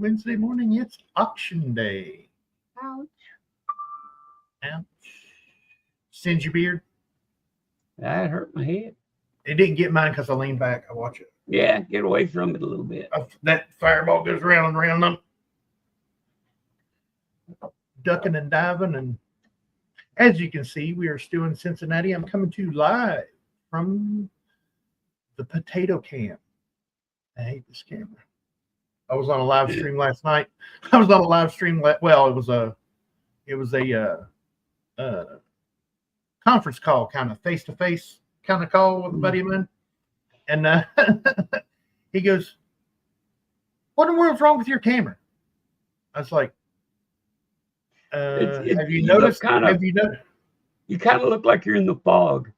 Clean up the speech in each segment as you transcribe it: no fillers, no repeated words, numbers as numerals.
Wednesday morning. It's auction day. Ouch. Ouch. Singe your beard. That hurt my head. It didn't get mine because I leaned back. I watch it. Yeah, get away from it a little bit. That fireball goes round and round. I'm ducking and diving. And as you can see, we are still in Cincinnati. I'm coming to you live from the potato camp. I hate this camera. I was on a live stream last night. I was on a live stream. Well, it was a conference call, kind of face-to-face kind of call with a buddy of mine. And he goes, "What in the world's wrong with your camera?" I was like, "Have you noticed? Have you noticed? You kind of look like you're in the fog."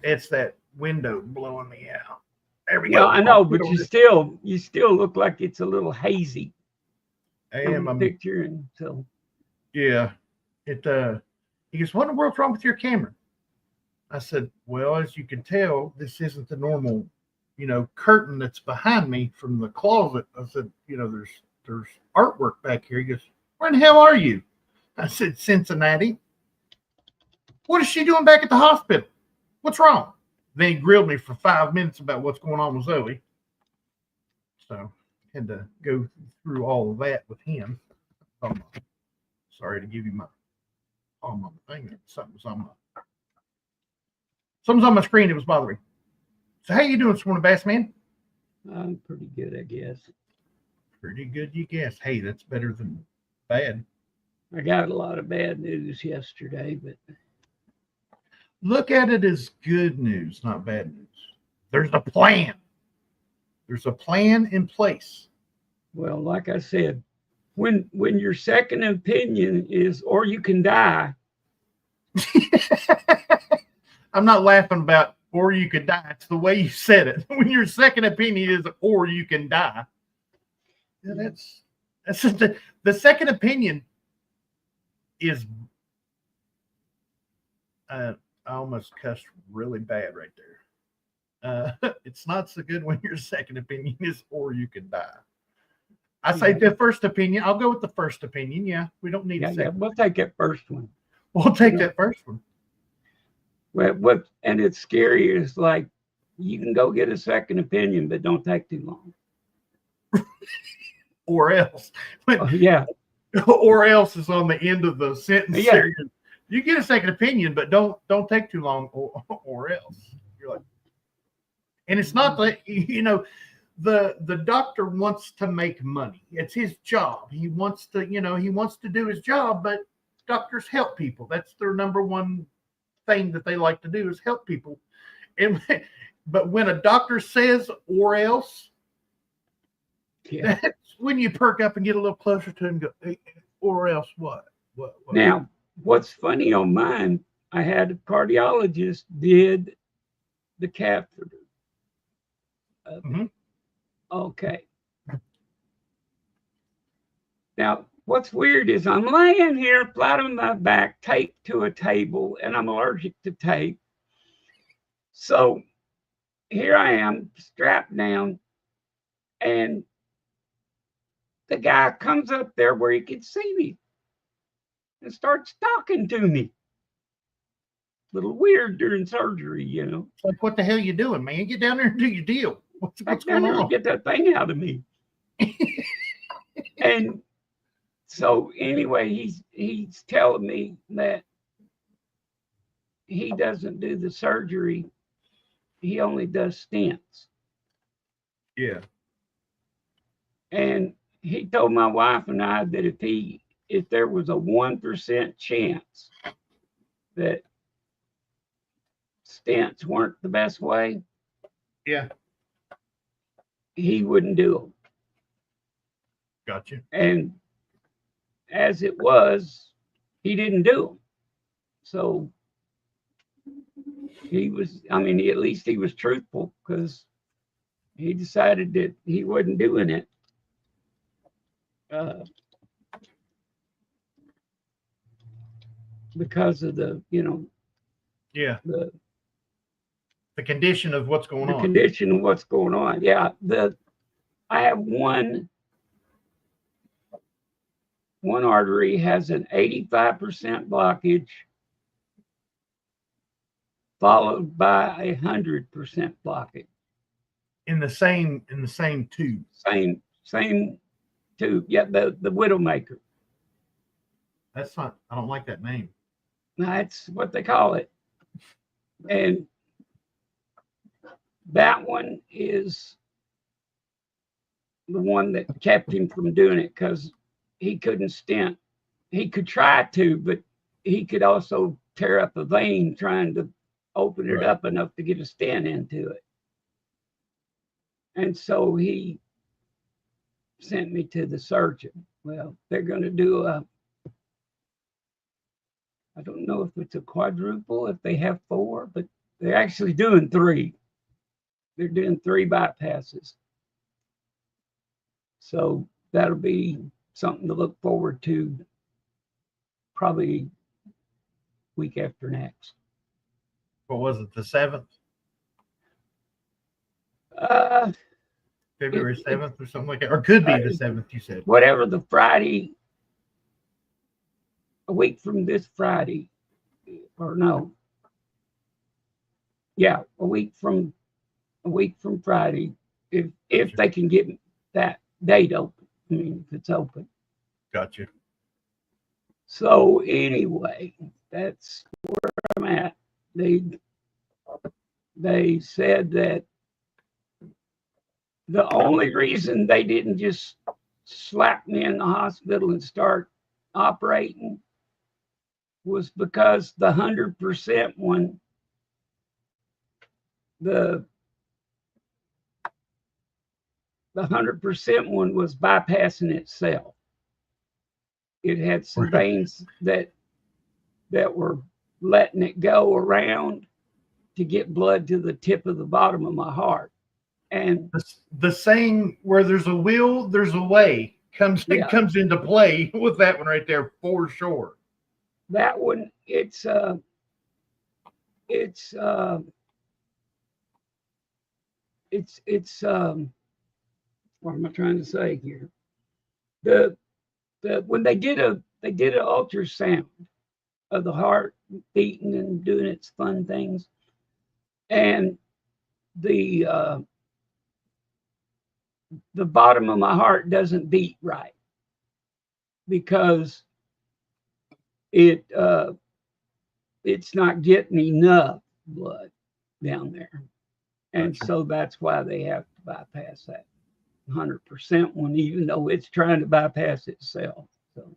It's that window blowing me out. There we go. go. I know, but you still look like it's a little hazy. I am. I'm picturing. So yeah, it. He goes, "What in the world's wrong with your camera?" I said, "Well, as you can tell, this isn't the normal, curtain that's behind me from the closet." I said, there's artwork back here." He goes, "Where in the hell are you?" I said, "Cincinnati." "What is she doing back at the hospital? What's wrong?" Then he grilled me for 5 minutes about what's going on with Zoey. So had to go through all of that with him. Sorry to give you my palm on the thing. Something's on my screen. It was bothering. So how you doing this morning, Bass Man? I'm pretty good, I guess. Pretty good, you guess. Hey, that's better than bad. I got a lot of bad news yesterday, but look at it as good news, not bad news. There's a plan. There's a plan in place. Well, like I said, when your second opinion is, or you can die. I'm not laughing about, or you could die. It's the way you said it. When your second opinion is, or you can die. Yeah, that's the second opinion is, I almost cussed really bad right there. It's not so good when your second opinion is, or you can die. I say the first opinion. I'll go with the first opinion. Yeah, we don't need a second. Yeah, we'll take that first one. We'll take that first one. Well, and it's scary. It's like you can go get a second opinion, but don't take too long. Or else. Yeah. Or else is on the end of the sentence. Yeah. There. You get a second opinion, but don't take too long, or else. You're like, and it's not that the doctor wants to make money. It's his job. He wants to do his job, but doctors help people. That's their number one thing that they like to do is help people. But when a doctor says or else, yeah, that's when you perk up and get a little closer to him and go, "Hey, or else what? What? Now, what's funny on mine, I had a cardiologist did the catheter. Okay. Now, what's weird is I'm laying here flat on my back, taped to a table, and I'm allergic to tape. So here I am, strapped down, and the guy comes up there where he can see me and starts talking to me. A little weird during surgery, It's like, what the hell you doing, man? Get down there and do your deal. What's going on? Get that thing out of me. And so anyway, he's telling me that he doesn't do the surgery. He only does stents. Yeah. And he told my wife and I that if there was a 1% chance that stents weren't the best way, yeah, he wouldn't do them. Gotcha. And as it was, he didn't do them. So at least he was truthful, because he decided that he wasn't doing it. Because of the condition of what's going on. The condition of what's going on. Yeah. I have one one artery has an 85% blockage, followed by 100% blockage. In the same tube. Same tube. Yeah, the Widowmaker. That's not. I don't like that name. That's what they call it. And that one is the one that kept him from doing it because he couldn't stent. He could try to, but he could also tear up a vein trying to open it up enough to get a stent into it. And so he sent me to the surgeon. Well, they're going to do I don't know if it's a quadruple, if they have 4, but they're actually doing 3. They're doing 3 bypasses. So that'll be something to look forward to probably week after next. What was it, the 7th? February 7th or something like that? Or could be the 7th, you said. Whatever the Friday, a week from this Friday, or no. Yeah, a week from Friday, if they can get that date open. I mean, if it's open. Gotcha. So anyway, that's where I'm at. They said that the only reason they didn't just slap me in the hospital and start operating was because the 100% one, the 100% one was bypassing itself. It had some veins that were letting it go around to get blood to the tip of the bottom of my heart. And the saying, where there's a will, there's a way, comes into play with that one right there for sure. That one, it's what am I trying to say here? When they did an ultrasound of the heart beating and doing its fun things, and the bottom of my heart doesn't beat right because it's not getting enough blood down there, and so that's why they have to bypass that 100% one, even though it's trying to bypass itself. So,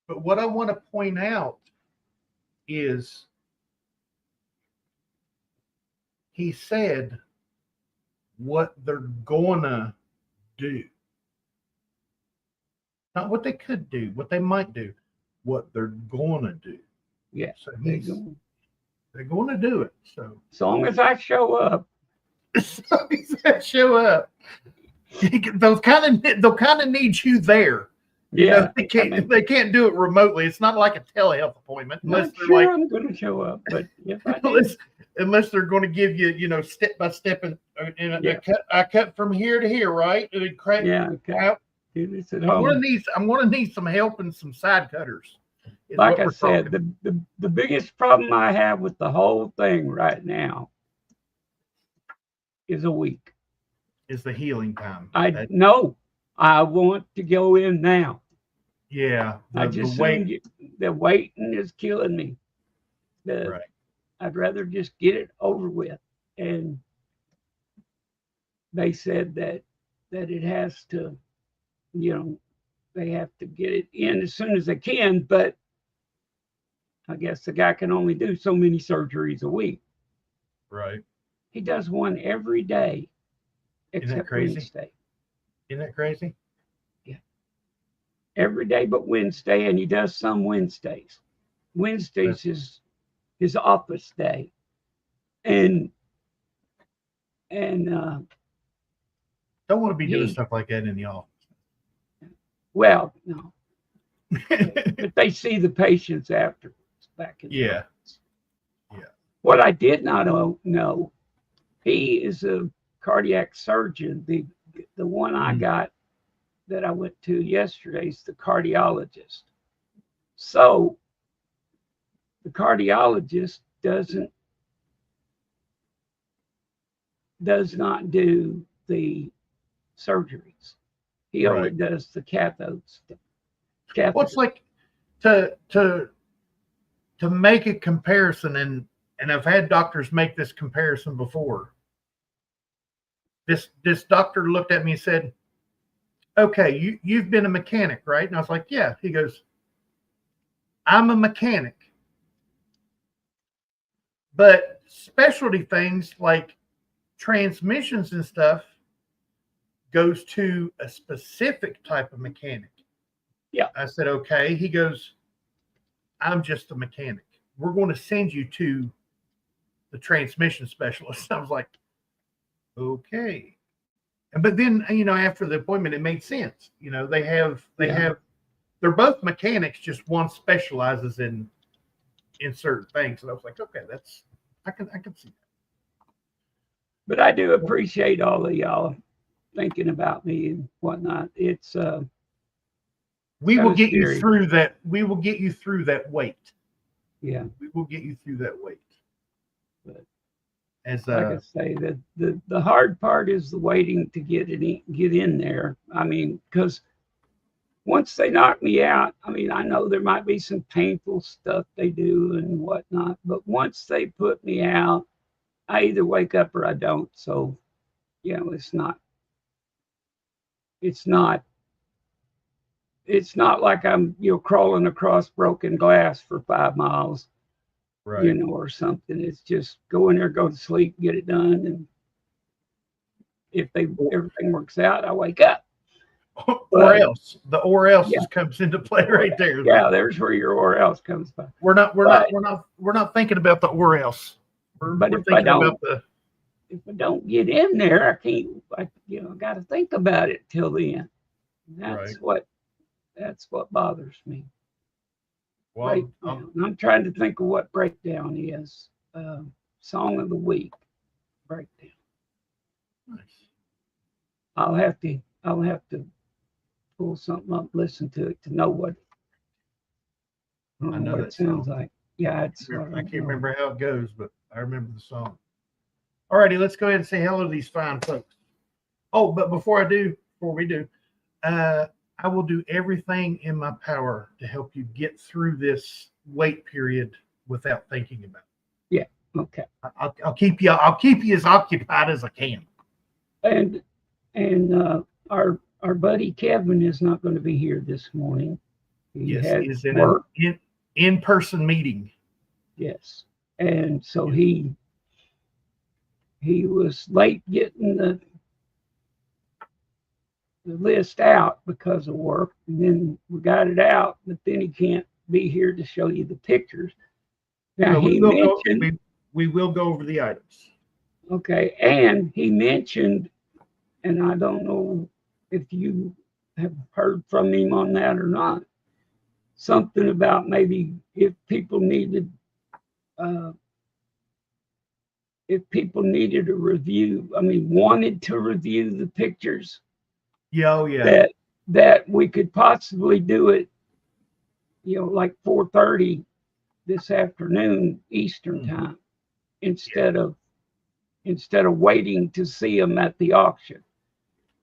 but what I want to point out is he said what they're gonna do, not what they could do, what they might do, what they're gonna do. Yeah, so they're gonna do it. So as long as I show up. Show up. They'll kind of need you there. You know, they can't do it remotely. It's not like a telehealth appointment unless they're like, I'm going to show up, but if I unless they're going to give you, step by step and I cut from here to here, right? And it crack out. It's at I'm home. going to need some help and some side cutters. Like I said, the biggest problem I have with the whole thing right now is a week. Is the healing time. I want to go in now. Yeah. The waiting is killing me. I'd rather just get it over with. And they said that it has to, they have to get it in as soon as they can, but I guess the guy can only do so many surgeries a week. Right. He does one every day, except crazy? Wednesday. Isn't that crazy? Yeah. Every day but Wednesday, and he does some Wednesdays. Wednesdays is his office day. And don't want to be doing stuff like that in the office. Well, no. But they see the patients afterwards back in the office. Yeah. What I did not know, he is a cardiac surgeon. The one I got that I went to yesterday is the cardiologist. So the cardiologist does not do the surgeries. He only does the cathodes. Well, it's like to make a comparison, and I've had doctors make this comparison before. This doctor looked at me and said, "Okay, you've been a mechanic, right?" And I was like, "Yeah." He goes, "I'm a mechanic, but specialty things like transmissions and stuff goes to a specific type of mechanic." Yeah. I said, "Okay." He goes, "I'm just a mechanic. We're going to send you to the transmission specialist." I was like, "Okay." But then, after the appointment, it made sense. They're both mechanics, just one specializes in certain things. And I was like, "Okay, I can see that." But I do appreciate all of y'all thinking about me and whatnot. It's we will get you scary. through that. We will get you through that wait. Yeah, we will get you through that wait. But as like I say, the hard part is the waiting to get in there. I mean, because once they knock me out, I mean, I know there might be some painful stuff they do and whatnot, but once they put me out, I either wake up or I don't. So, it's not like I'm, crawling across broken glass for 5 miles, right. Or something. It's just go in there, go to sleep, get it done. And if everything works out, I wake up. Or else comes into play right there. Yeah, there's where your or else comes by. We're not thinking about the or else. We're thinking about if I don't get in there, I can't. I got to think about it till the end. That's what bothers me. Well, I'm trying to think of what breakdown is. Song of the week breakdown. Nice. I'll have to pull something up, listen to it to know what. I know what that it sounds song. like. Yeah, I can't remember how it goes, but I remember the song. All righty, let's go ahead and say hello to these fine folks. Oh, but before we do, I will do everything in my power to help you get through this wait period without thinking about it. Yeah. Okay. I'll keep you as occupied as I can. And our buddy Kevin is not going to be here this morning. He is in an in-person meeting. Yes, and so he was late getting the list out because of work, and then we got it out, but then he can't be here to show you the pictures. Now we will go over the items. Okay, and he mentioned, and I don't know if you have heard from him on that or not, something about maybe if people needed a review, wanted to review the pictures. Yeah. That we could possibly do it, like 4:30 this afternoon Eastern time, instead of waiting to see them at the auction.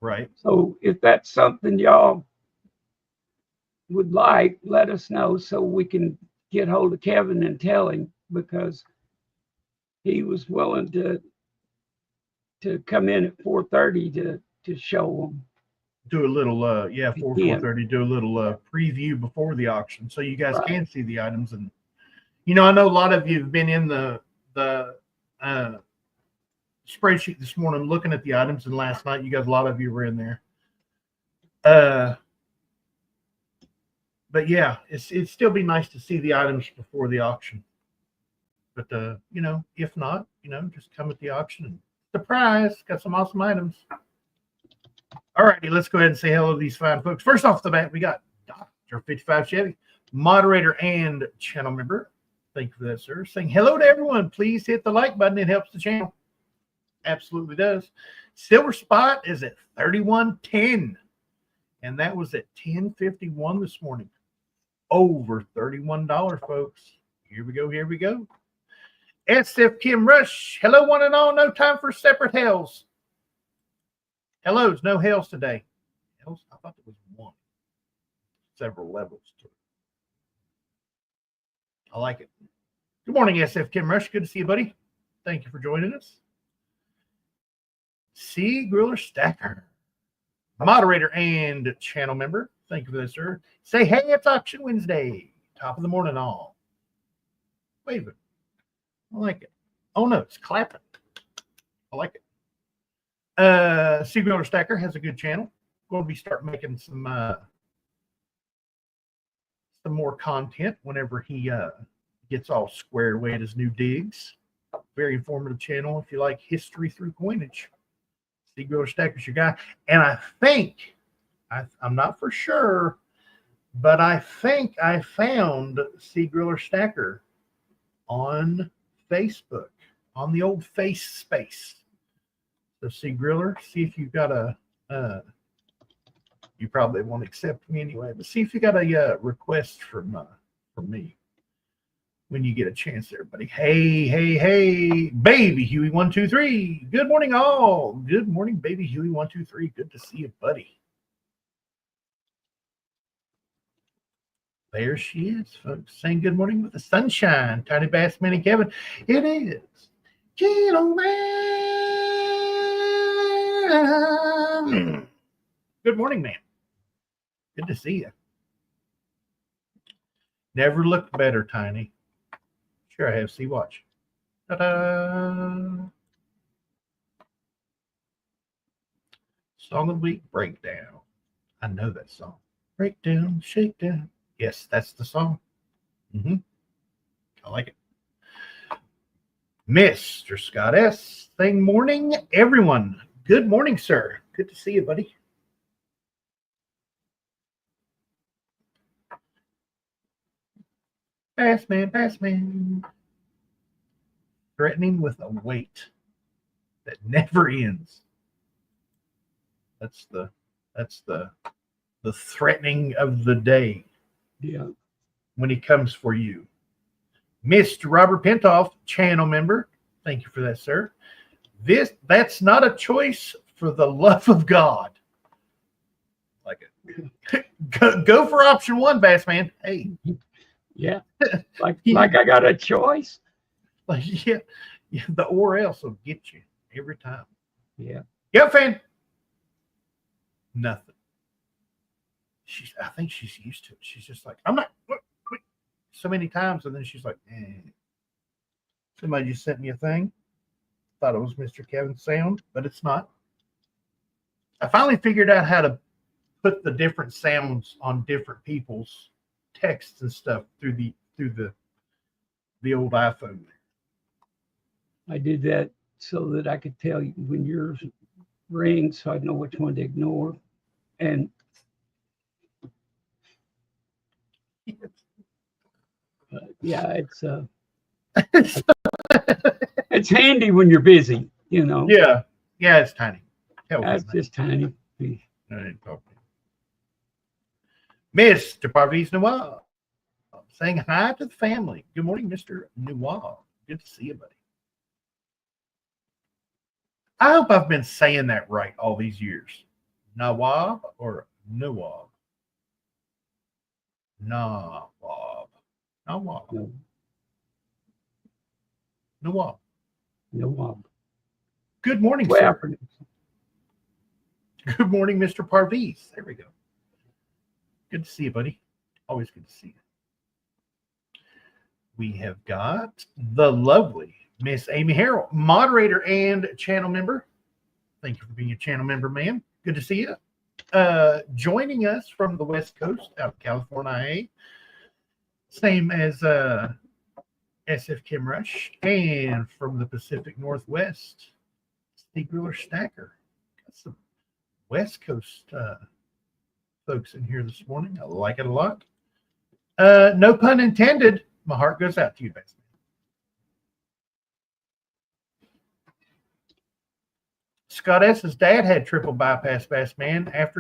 Right. So if that's something y'all would like, let us know so we can get hold of Kevin and tell him, because he was willing to come in at 4:30 to show them. Do a little 4:30. Do a little preview before the auction, so you guys can see the items. And I know a lot of you have been in the spreadsheet this morning looking at the items, and last night a lot of you were in there. But yeah, it'd still be nice to see the items before the auction. But if not, just come at the auction and surprise, got some awesome items. All righty, let's go ahead and say hello to these fine folks. First off the bat, we got Dr. 55 Chevy, moderator and channel member. Thank you for that, sir. Saying hello to everyone. Please hit the like button. It helps the channel. Absolutely does. Silver spot is at 3110. And that was at 10:51 this morning. Over $31, folks. Here we go. Here we go. SF Kim Rush. Hello, one and all. No time for separate hells. Hellos, no hells today. Hells? I thought there was one. Several levels to it. I like it. Good morning, SF Kim Rush. Good to see you, buddy. Thank you for joining us. Cgriller Stacker, moderator and channel member. Thank you for that, sir. Say, hey, it's Auction Wednesday. Top of the morning, all. Wave it. I like it. Oh, no, it's clapping. I like it. Cgriller Stacker has a good channel. Going to be start making some more content whenever he gets all squared away at his new digs. Very informative channel if you like history through coinage. Cgriller Stacker's your guy. And I think, I'm not for sure, but I think I found Cgriller Stacker on Facebook, on the old face space. So Cgriller, see if you've got a, you probably won't accept me anyway, but see if you got a request from me when you get a chance there, buddy. Hey, hey, hey, baby Huey 123. Good morning, all. Good morning, baby Huey 123. Good to see you, buddy. There she is, folks, saying good morning with the sunshine. Tiny Bass Minnie Kevin. It is. Gentleman. Good morning, man. Good to see you. Never looked better, Tiny. Sure I have. See, watch. Ta-da! Song of the week, Breakdown. I know that song. Breakdown, shakedown. Yes, that's the song. I like it. Mr. Scott S. saying morning, everyone. Good morning, sir. Good to see you, buddy. Pass man. Threatening with a weight that never ends. That's the threatening of the day. Yeah. When he comes for you. Mr. Robert Pentoff, channel member. Thank you for that, sir. That's not a choice for the love of God. Like it. Go for option one, Bassman. Hey. Yeah. Like I got a choice. Like, yeah, the or else will get you every time. Yeah. Yo, fan. Nothing. I think she's used to it. She's just like, I'm not so many times, and then she's like, Somebody just sent me a thing. Thought it was Mr. Kevin's sound, but it's not. I finally figured out how to put the different sounds on different people's texts and stuff through the old iPhone. I did that so that I could tell you when yours rings, so I'd know which one to ignore. And yeah, it's handy when you're busy, you know. Yeah, it's tiny. That's just tiny. I didn't talk to you. Mr. Parviz Nawab saying hi to the family. Good morning, Mr. Nawab. Good to see you, buddy. I hope I've been saying that right all these years. Nawab or Nawab? Nawab. Nawab. No. Nawab. Nawab. Good morning, Well, sir. Good morning, Mr. Parviz. There we go. Good to see you, buddy. Always good to see you. We have got the lovely Miss Amy Harrell, moderator and channel member. Thank you for being a channel member, ma'am. Good to see you. Joining us from the West Coast out of California, same as SF Kim Rush, and from the Pacific Northwest, Cgriller Stacker. Got some West Coast folks in here this morning. I like it a lot. No pun intended. My heart goes out to you, Bassman. Scott S.'s dad had triple bypass, Bass Man. After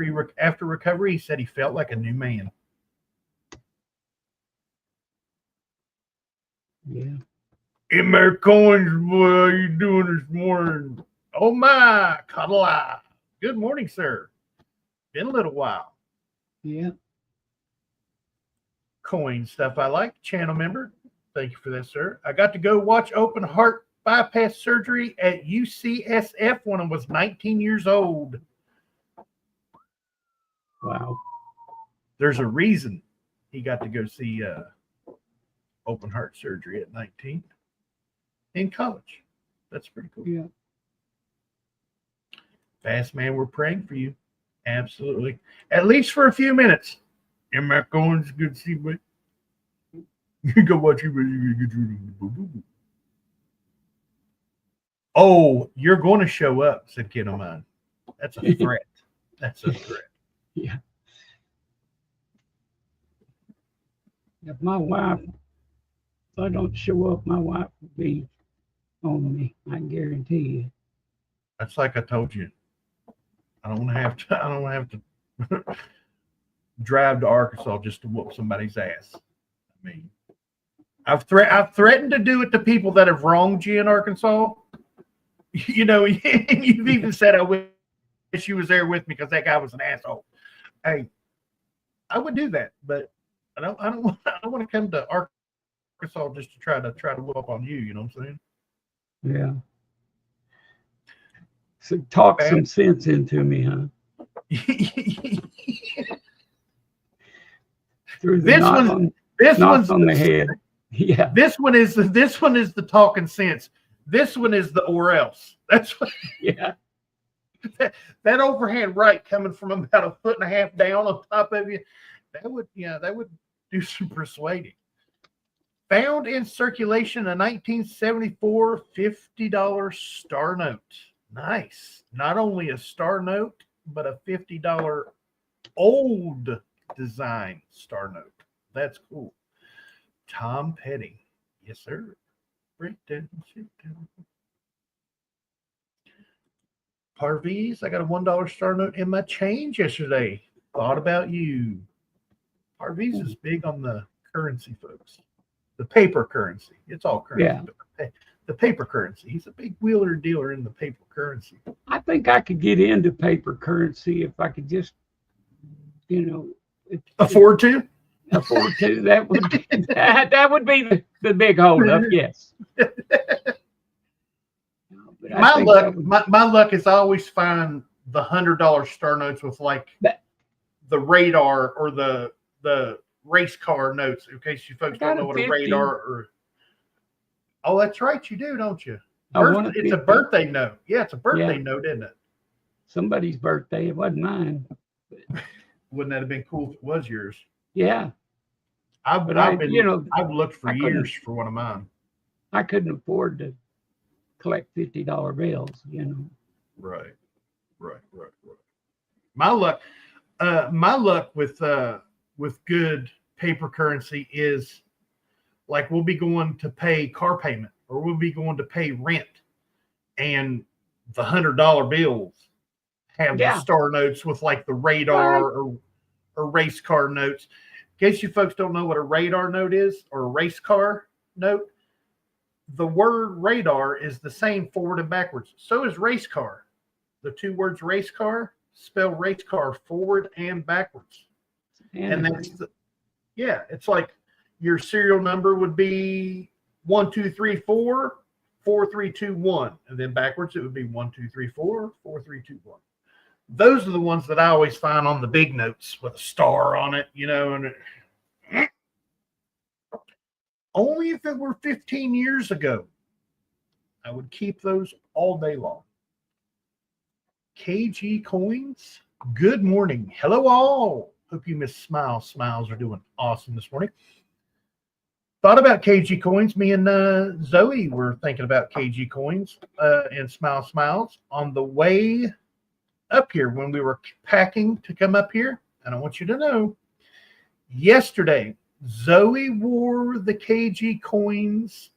recovery, he said he felt like a new man. Yeah. Hey, Mayor Coins, boy, how you doing this morning? Oh, my, cuddle eye. Good morning, sir. Been a little while. Yeah. Coin stuff I like. Channel member. Thank you for that, sir. I got to go watch open heart bypass surgery at UCSF when I was 19 years old. Wow. There's a reason he got to go see open heart surgery at 19 in college. That's pretty cool. Yeah. Bass Man, we're praying for you. Absolutely. At least for a few minutes. And Matt Cohen's good to see you. You go watch you. Oh, you're going to show up, said Kid of Mine. That's a threat. That's a threat. Yeah. If my wife, if I don't show up, my wife will be on me. I guarantee you. That's like I told you. I don't have to drive to Arkansas just to whoop somebody's ass. I mean, I've threatened to do it to people that have wronged you in Arkansas. You know, and you've even said I wish you was there with me because that guy was an asshole. Hey, I would do that, but I don't want to come to Arkansas just to try to whoop on you. You know what I'm saying? Yeah. So talk some sense into me, huh? This one's on the head. Yeah. This one is the talking sense. This one is the or else. That's what. Yeah. That overhand right coming from about a foot and a half down on top of you, that would do some persuading. Found in circulation a 1974 $50 star note. Nice. Not only a star note, but a $50 old design star note. That's cool. Tom Petty. Yes, sir. Breakdown. Parviz, I got a $1 star note in my change yesterday. Thought about you. Parviz is big on the currency, folks. The paper currency. It's all currency. Yeah. But the paper currency. He's a big wheeler dealer in the paper currency. I think I could get into paper currency if I could just, afford to. That would be the big holdup. Yes. My luck is I always find the $100 star notes with like the radar or the race car notes. In case you folks don't know what a radar or. Oh, that's right, you do, don't you? It's a birthday note. Yeah, it's a birthday note, isn't it? Somebody's birthday. It wasn't mine. Wouldn't that have been cool if it was yours? Yeah. I've looked for years for one of mine. I couldn't afford to collect $50 bills, Right. My luck with good paper currency is like we'll be going to pay car payment or we'll be going to pay rent, and the $100 bills have the star notes with like the radar or race car notes. In case you folks don't know what a radar note is or a race car note, the word radar is the same forward and backwards. So is race car. The two words race car spell race car forward and backwards. And that's it's like your serial number would be 1234 4321, and then backwards it would be 1234 4321. Those are the ones that I always find on the big notes with a star on it, and only if it were 15 years ago, I would keep those all day long. KG Coins, good morning. Hello, all. Hope you miss Smiles. Smiles are doing awesome this morning. Thought about KG Coins. Me and Zoey were thinking about KG Coins and Smiles on the way up here when we were packing to come up here. And I want you to know, yesterday, Zoey wore the KG Coins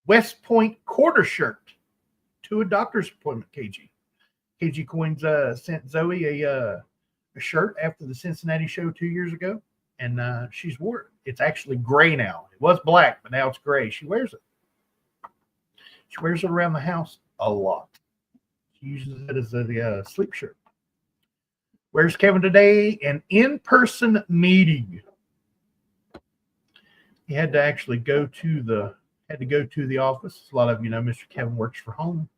West Point quarter shirt to a doctor's appointment, KG. KG Coins sent Zoe a shirt after the Cincinnati show 2 years ago, and she's wore it. It's actually gray now. It was black, but now it's gray. She wears it. She wears it around the house a lot. She uses it as a sleep shirt. Where's Kevin today? An in-person meeting. He had to actually go to the office. A lot of you know Mr. Kevin works from home.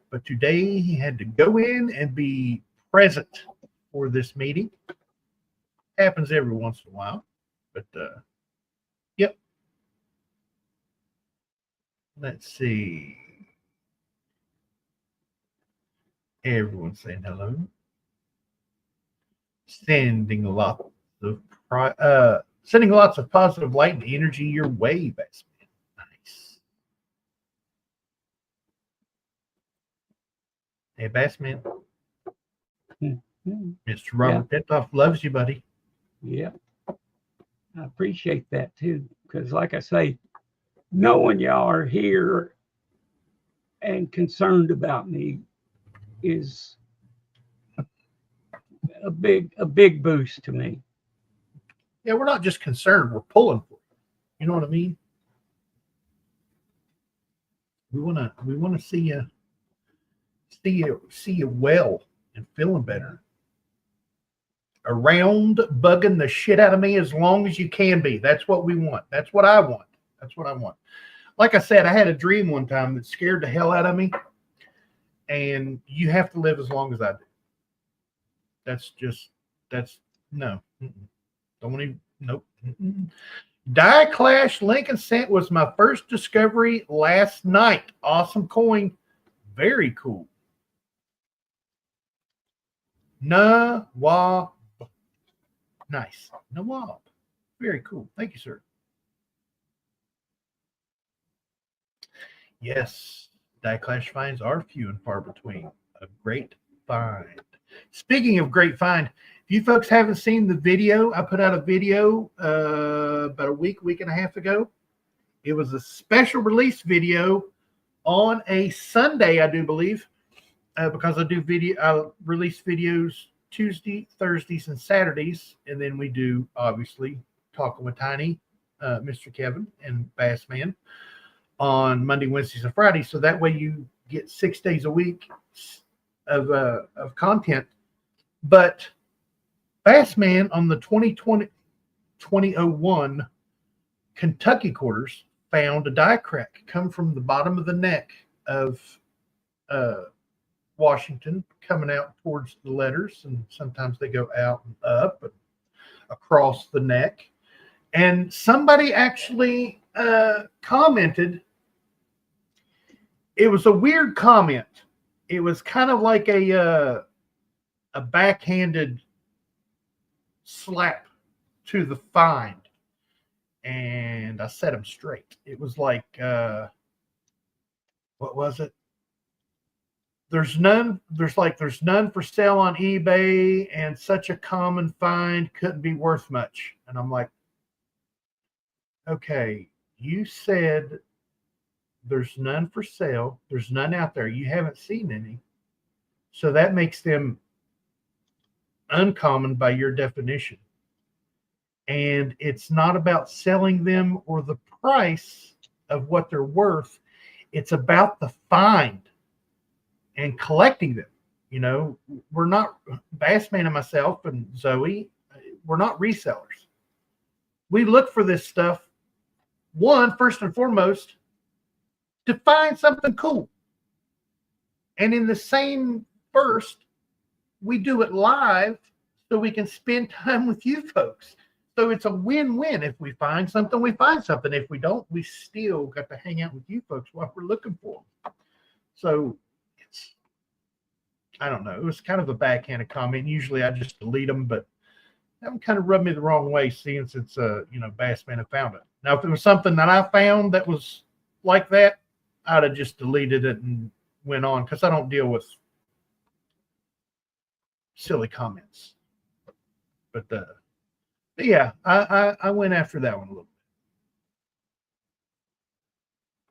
But today he had to go in and be present for this meeting. Happens every once in a while. But yep. Let's see. Everyone's saying hello. Sending lots of positive light and energy your way, Bassman. Nice. Hey, Bassman. Mr. Robert Petoff loves you, buddy. Yeah. I appreciate that too. Because like I say, knowing y'all are here and concerned about me is a big boost to me. Yeah, we're not just concerned, we're pulling for it. You know what I mean? We wanna see you well and feeling better. Around bugging the shit out of me as long as you can be. That's what we want. That's what I want. That's what I want. Like I said, I had a dream one time that scared the hell out of me. And you have to live as long as I do. That's no. Don't even, nope. Die Clash Lincoln Cent was my first discovery last night. Awesome coin. Very cool. Nawab. Nice. Nawab. Very cool. Thank you, sir. Yes, Die Clash finds are few and far between. A great find. Speaking of great find, if you folks haven't seen the video, I put out a video about a week and a half ago. It was a special release video on a Sunday, I do believe, because I release videos Tuesday, Thursdays, and Saturdays, and then we do obviously Talking with Tiny, Mr. Kevin, and Bassman on Monday, Wednesdays, and Fridays. So that way you get 6 days a week of content. But Bassman on the 2001 Kentucky quarters found a die crack come from the bottom of the neck of Washington coming out towards the letters, and sometimes they go out and up and across the neck. And somebody actually commented. It was a weird comment. It was kind of like a backhanded slap to the find, and I set him straight. It was like, what was it? There's none for sale on eBay, and such a common find couldn't be worth much. And I'm like, okay, you said there's none for sale. There's none out there. You haven't seen any. So that makes them uncommon by your definition. And it's not about selling them or the price of what they're worth. It's about the find and collecting them. You know, we're not, Bassman and myself and Zoey, we're not resellers. We look for this stuff, first and foremost, to find something cool. And in the same burst, we do it live so we can spend time with you folks. So it's a win-win. If we find something, we find something. If we don't, we still got to hang out with you folks while we're looking for them. So it's, I don't know. It was kind of a backhanded comment. Usually I just delete them, but that one kind of rubbed me the wrong way, seeing since, Bassman had found it. Now, if it was something that I found that was like that, I'd have just deleted it and went on, because I don't deal with silly comments. But yeah, I went after that one a little bit.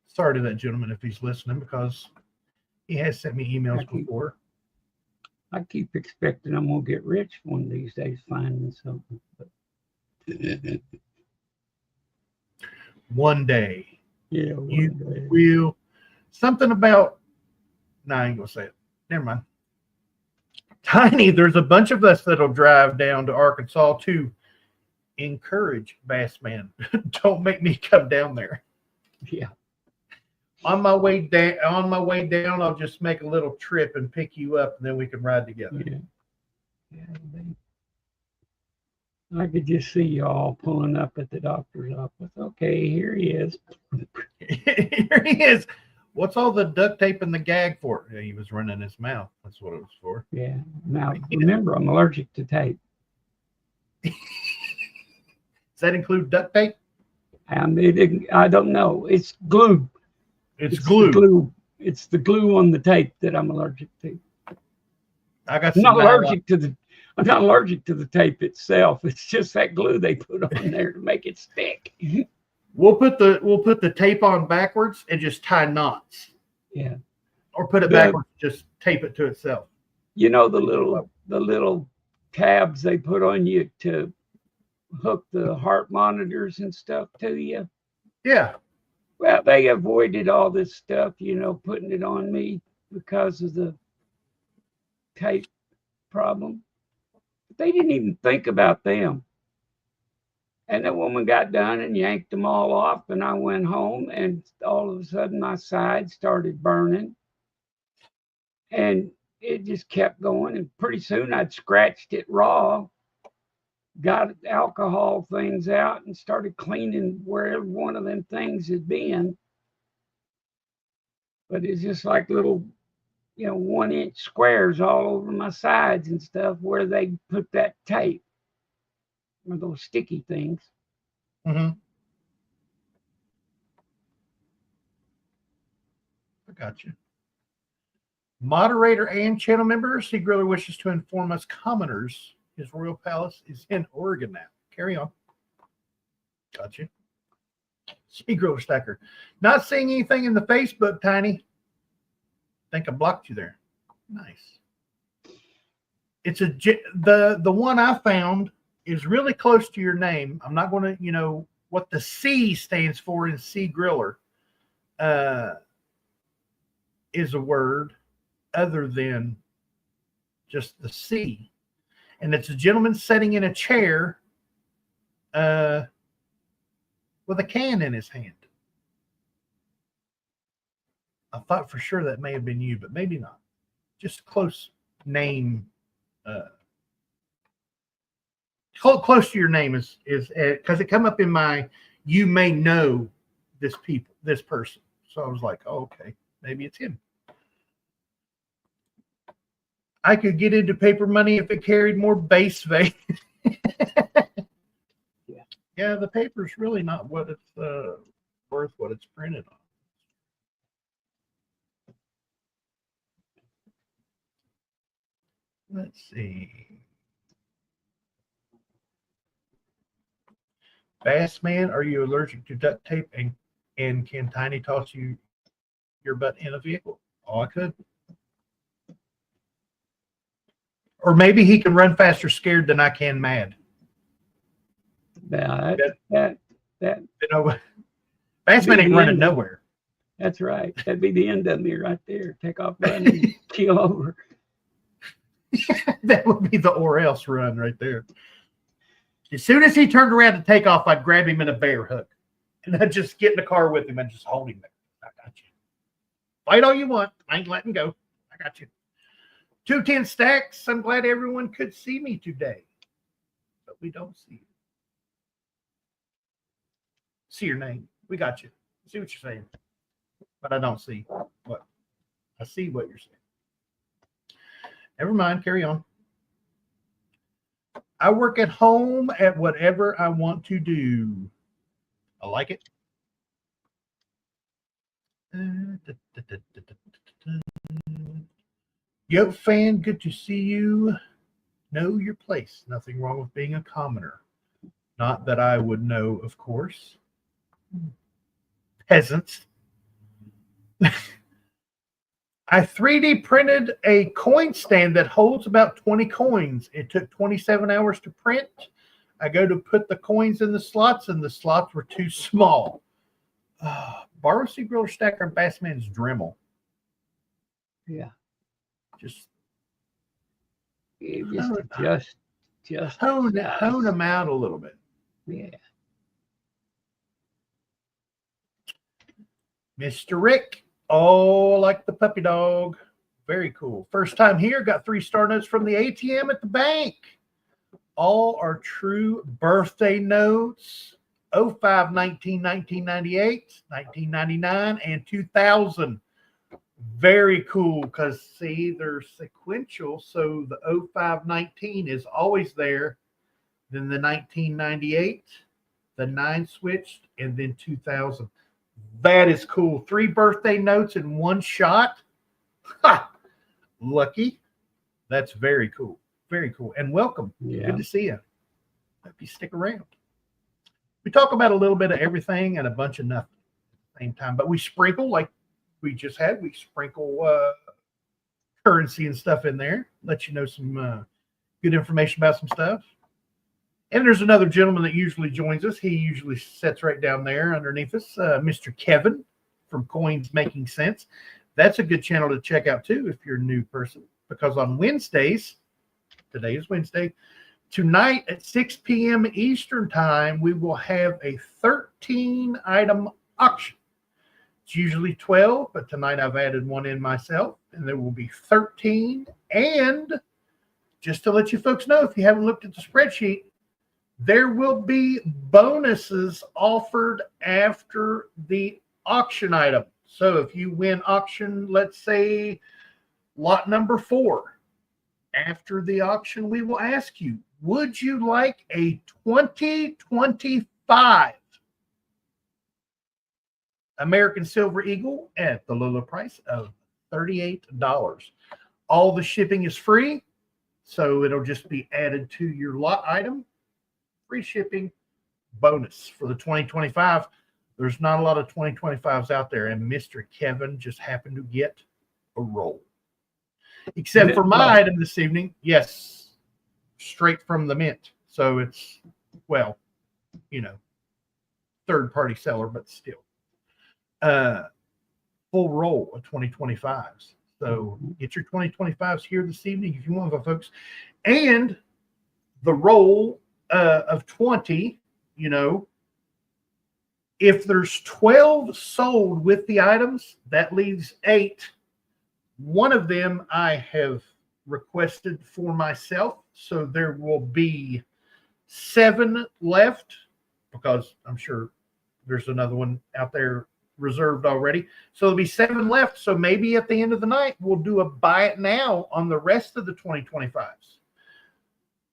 Sorry to that gentleman if he's listening, because he has sent me emails before. I keep expecting I'm gonna get rich one of these days finding something. But One day. yeah, You one day. will. Something about. No, I ain't gonna say it. Never mind. Tiny, there's a bunch of us that'll drive down to Arkansas to encourage Bassman. Don't make me come down there. Yeah. On my way down, I'll just make a little trip and pick you up, and then we can ride together. Yeah. I could just see y'all pulling up at the doctor's office. Okay, here he is. Here he is. What's all the duct tape and the gag for? Yeah, he was running his mouth. That's what it was for. Yeah. Now remember, I'm allergic to tape. Does that include duct tape? I don't know. It's glue. It's glue. It's the glue on the tape that I'm allergic to. I'm not allergic to the. I'm not allergic to the tape itself. It's just that glue they put on there to make it stick. We'll put the tape on backwards and just tie knots. Yeah. Or put it backwards, just tape it to itself. You know the little tabs they put on you to hook the heart monitors and stuff to you? Yeah. Well, they avoided all this stuff, putting it on me because of the tape problem. But they didn't even think about them. And the woman got done and yanked them all off, and I went home, and all of a sudden my side started burning. And it just kept going, and pretty soon I'd scratched it raw, got alcohol things out, and started cleaning where one of them things had been. But it's just like little, 1-inch squares all over my sides and stuff where they put that tape, or those sticky things. Mm-hmm. I got you. Moderator and channel member, Cgriller wishes to inform us commoners his royal palace is in Oregon now. Carry on. Gotcha. Cgriller Stacker. Not seeing anything in the Facebook, Tiny. Think I blocked you there. Nice. It's the one I found is really close to your name. I'm not going to, what the C stands for in Cgriller is a word other than just the C. And it's a gentleman sitting in a chair with a can in his hand. I thought for sure that may have been you, but maybe not. Just close name. Close to your name is because it come up in my, you may know this person. So I was like, oh, okay, maybe it's him. I could get into paper money if it carried more base value. Yeah, the paper's really not what it's worth, what it's printed on. Let's see. Bassman, are you allergic to duct tape and can Tiny toss you your butt in a vehicle? Oh, I could. Or maybe he can run faster scared than I can mad. Yeah, Bassman ain't running nowhere. That's right. That'd be the end of me right there. Take off running, keel over. That would be the or else run right there. As soon as he turned around to take off, I'd grab him in a bear hug. And I'd just get in the car with him and just hold him there. I got you. Fight all you want. I ain't letting go. I got you. 210 stacks. I'm glad everyone could see me today. But we don't see you. See your name. We got you. See what you're saying. But I don't see what. I see what you're saying. Never mind. Carry on. I work at home at whatever I want to do. I like it. Yo, fan, good to see you. Know your place. Nothing wrong with being a commoner. Not that I would know, of course. Peasants. I 3D printed a coin stand that holds about 20 coins. It took 27 hours to print. I go to put the coins in the slots, and the slots were too small. Borrow Cgriller Stacker and Bassman's Dremel. Yeah. Just hone them out a little bit. Yeah. Mr. Rick. Oh, like the puppy dog. Very cool. First time here. Got 3 star notes from the ATM at the bank. All are true birthday notes. 05, 19, 1998, 1999, and 2000. Very cool because, see, they're sequential. So the 05, 19 is always there. Then the 1998, the 9 switched, and then 2000. That is cool. 3 birthday notes in one shot. Ha! Lucky. That's very cool. Very cool. And welcome. Yeah. Good to see you. Hope you stick around. We talk about a little bit of everything and a bunch of nothing at the same time, but we sprinkle, like we just had, we sprinkle currency and stuff in there, let you know some good information about some stuff. And there's another gentleman that usually joins us. He usually sits right down there underneath us, Mr. Kevin from Coins Making Sense. That's a good channel to check out too if you're a new person, because on Wednesdays, today is Wednesday, tonight at 6 p.m. Eastern time, we will have a 13-item auction. It's usually 12, but tonight I've added one in myself, and there will be 13. And just to let you folks know, if you haven't looked at the spreadsheet, there will be bonuses offered after the auction item. So if you win auction, let's say lot number 4, after the auction, we will ask you, would you like a 2025 American Silver Eagle at the low price of $38? All the shipping is free, so it'll just be added to your lot item. Free shipping bonus for the 2025. There's not a lot of 2025s out there, and Mr. Kevin just happened to get a roll. Except for my item this evening, yes, straight from the mint. So it's, well, you know, third-party seller, but still. Full roll of 2025s. So get your 2025s here this evening if you want, folks. And the roll of 20, you know, if there's 12 sold with the items, that leaves 8. One of them I have requested for myself, so there will be 7 left, because I'm sure there's another one out there reserved already. So there'll be 7 left. So maybe at the end of the night, we'll do a buy it now on the rest of the 2025s.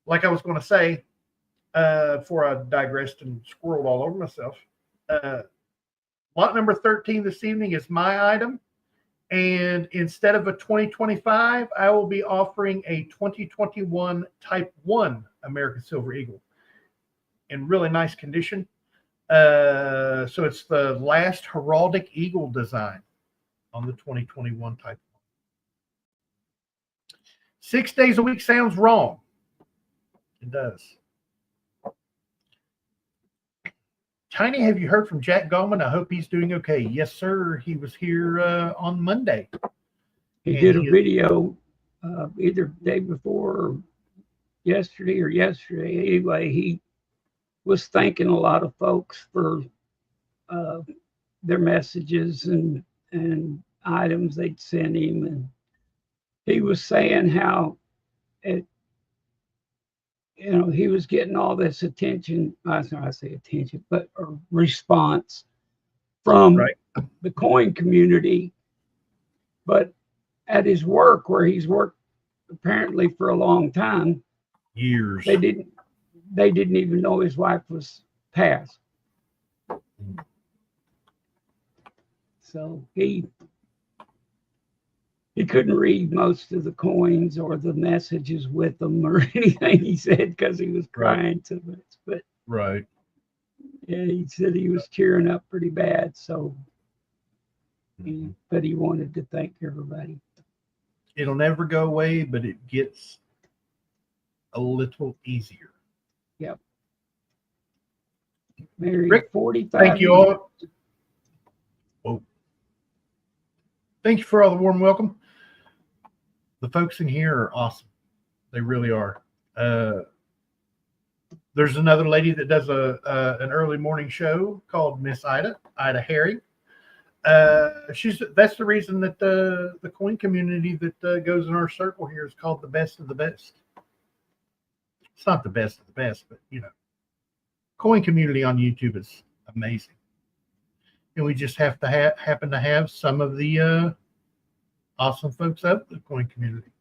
Like I was going to say, before I digressed and squirreled all over myself, lot number 13 this evening is my item. And instead of a 2025, I will be offering a 2021 Type 1 American Silver Eagle in really nice condition. So it's the last heraldic eagle design on the 2021 Type 1. 6 days a week sounds wrong. It does. Tiny, have you heard from Jack Gallman? I hope he's doing okay. Yes, sir. He was here on Monday. He did a video either day before or yesterday. Anyway, he was thanking a lot of folks for their messages and items they'd sent him. And he was saying how he was getting all this attention. I say attention, but a response from the coin community. But at his work, where he's worked apparently for a long time, years, they didn't even know his wife was passed. So he couldn't read most of the coins or the messages with them or anything he said, because he was crying too much. But yeah, he said he was tearing up pretty bad. So, but he wanted to thank everybody. It'll never go away, but it gets a little easier. Yep. Married Rick, 45 thank you years. all. Whoa. Thank you for all the warm welcome. The folks in here are awesome. They really are. There's another lady that does an early morning show called Miss Ida Herring. That's the reason that the coin community that goes in our circle here is called the best of the best. It's not the best of the best, but coin community on YouTube is amazing, and we just have to happen to have some of the awesome folks out of the coin community.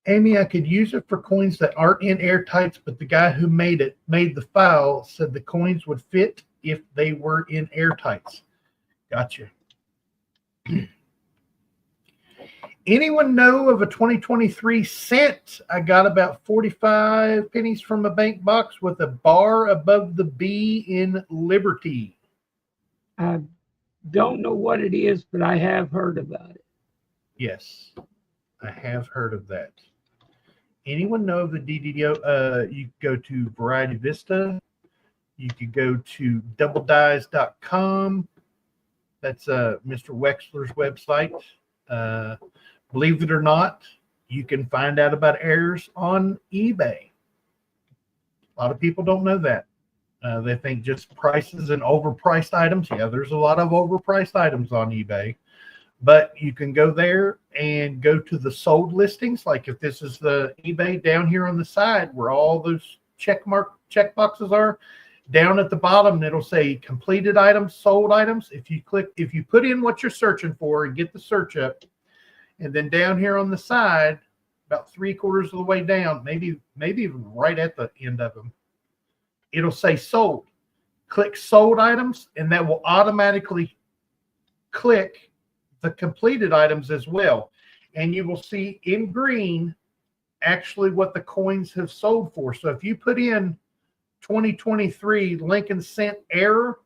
Amy, I could use it for coins that aren't in airtights, but the guy who made the file said the coins would fit if they were in airtights. Gotcha. Anyone know of a 2023 cent? I got about 45 pennies from a bank box with a bar above the B in Liberty. I don't know what it is, but I have heard about it. Yes, I have heard of that. Anyone know of the DDO? You go to Variety Vista. You could go to doubledies.com. That's Mr. Wexler's website. Believe it or not, you can find out about errors on eBay. A lot of people don't know that. They think just prices and overpriced items. Yeah, there's a lot of overpriced items on eBay. But you can go there and go to the sold listings. Like if this is the eBay down here on the side where all those check boxes are, down at the bottom, it'll say completed items, sold items. If you put in what you're searching for and get the search up, and then down here on the side, about 3/4 of the way down, maybe even right at the end of them, it'll say sold. Click sold items, and that will automatically click the completed items as well. And you will see in green actually what the coins have sold for. So if you put in 2023 Lincoln Cent error,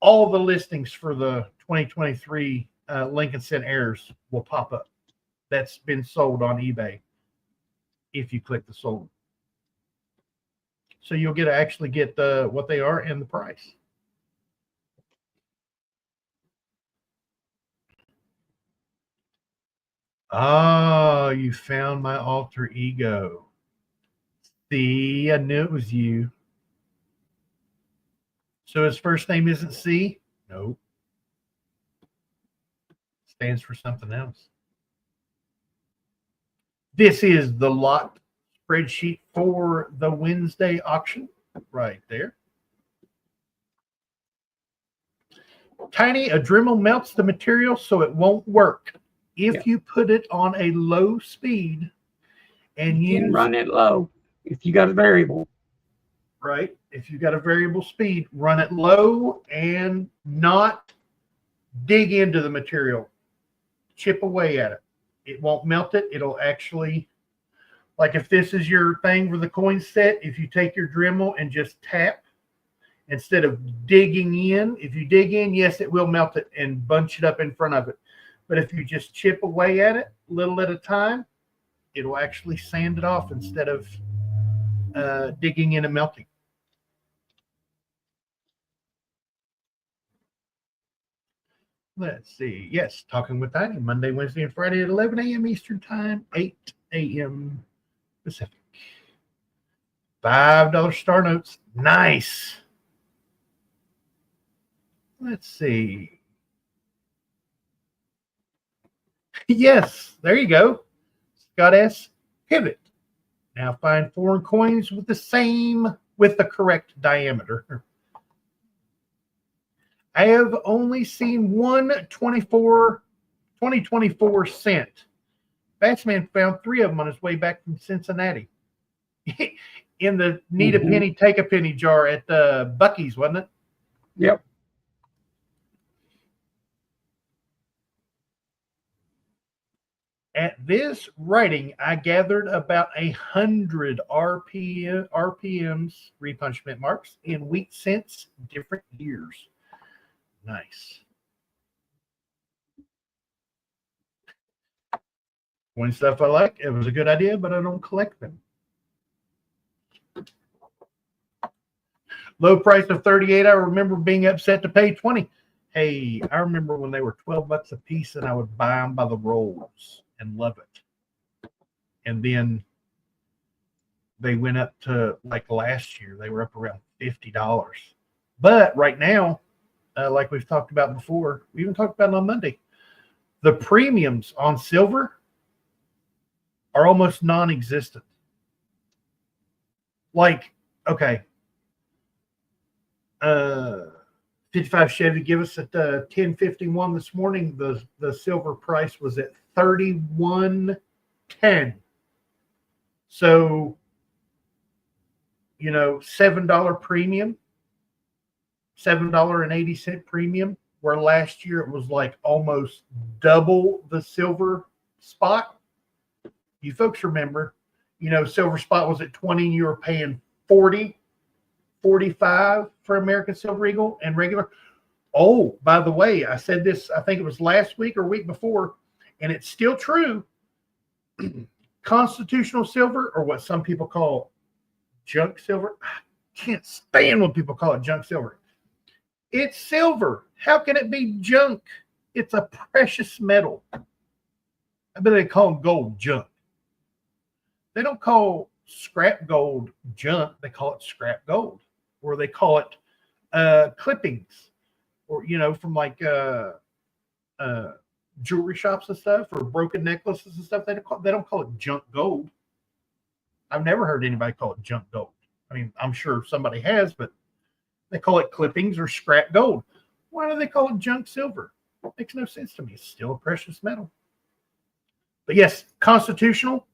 all the listings for the 2023 Lincoln Cent errors will pop up. That's been sold on eBay if you click the sold. So you'll actually get what they are and the price. Oh, you found my alter ego. See, I knew it was you. So his first name isn't C? Nope. Stands for something else. This is the lot spreadsheet for the Wednesday auction right there. Tiny, a Dremel melts the material so it won't work. If you put it on a low speed and you can run it low if you got a variable. Right. If you got a variable speed, run it low and not dig into the material. Chip away at it. It won't melt it. It'll actually, like if this is your thing for the coin set, if you take your Dremel and just tap instead of digging in, if you dig in, yes, it will melt it and bunch it up in front of it. But if you just chip away at it, little at a time, it'll actually sand it off instead of digging in and melting. Let's see. Yes, Talking with Tiny, Monday, Wednesday, and Friday at 11 a.m. Eastern Time, 8 a.m. Pacific. $5 star notes. Nice. Let's see. Yes, there you go. Scott S. Pivot. Now find foreign coins with the correct diameter. I have only seen one 2024 cent. Batsman found 3 of them on his way back from Cincinnati. In the need a penny, take a penny jar at Buc-ee's, wasn't it? Yep. At this writing, I gathered about 100 RPMs, repunchment marks, in wheat cents, different years. Nice. Coin stuff I like. It was a good idea, but I don't collect them. Low price of 38. I remember being upset to pay 20. Hey, I remember when they were 12 bucks a piece and I would buy them by the rolls and love it. And then they went up to, like last year, they were up around $50. But right now, like we've talked about before, we even talked about it on Monday, the premiums on silver are almost non-existent. Like, okay, 55 Chevy give us at 1051 this morning. The silver price was at 31.10. So, you know, $7 premium, $7.80 premium, where last year it was like almost double the silver spot. You folks remember, you know, silver spot was at 20 and you were paying 40, 45 for American Silver Eagle and regular. Oh, by the way, I said this, I think it was last week or week before, and it's still true. Constitutional silver, or what some people call junk silver. I can't stand when people call it junk silver. It's silver. How can it be junk? It's a precious metal. I bet they call gold junk. They don't call scrap gold junk. They call it scrap gold, or they call it clippings, or, you know, from like jewelry shops and stuff, or broken necklaces and stuff. They don't call it junk gold. I've never heard anybody call it junk gold. I mean, I'm sure somebody has, but they call it clippings or scrap gold. Why do they call it junk silver? It makes no sense to me. It's still a precious metal. But yes, constitutional.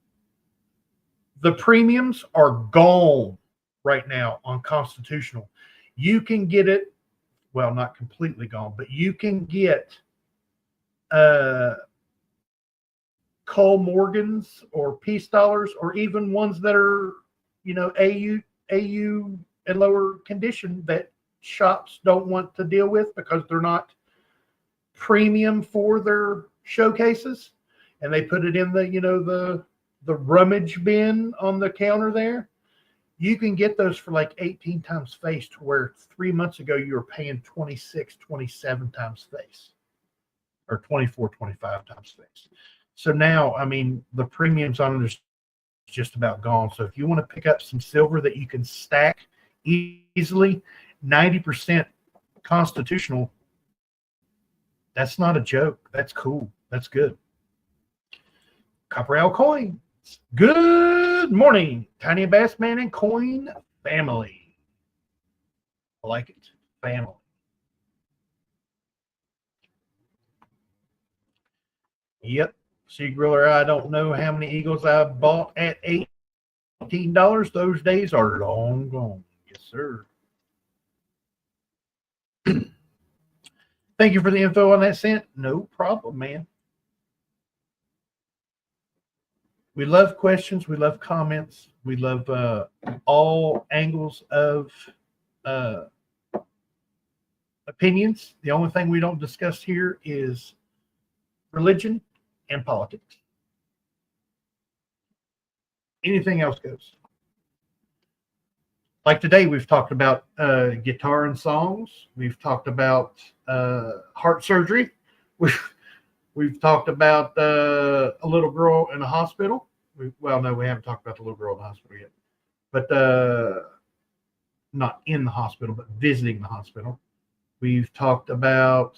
The premiums are gone right now on constitutional. You can get it, well, not completely gone, but you can get Cole Morgans or Peace Dollars, or even ones that are, you know, AU and lower condition that shops don't want to deal with because they're not premium for their showcases, and they put it in the, you know, the rummage bin on the counter there. You can get those for like 18 times face, to where 3 months ago you were paying 26, 27 times face, or 24, 25 times face. So now, I mean, the premiums on it is just about gone. So if you want to pick up some silver that you can stack easily, 90% constitutional, that's not a joke. That's cool. That's good. Copper Owl coin. Good morning, Tiny Bass Man and Coin family. I like it. Family. Yep. Cgriller, I don't know how many eagles I bought at $18. Those days are long gone. Yes, sir. Thank you for the info on that cent. No problem, man. We love questions. We love comments. We love all angles of opinions. The only thing we don't discuss here is religion and politics. Anything else goes. Like today, we've talked about guitar and songs. We've talked about heart surgery. We've talked about a little girl in a hospital. Well, no, we haven't talked about the little girl in the hospital yet. But not in the hospital, but visiting the hospital. We've talked about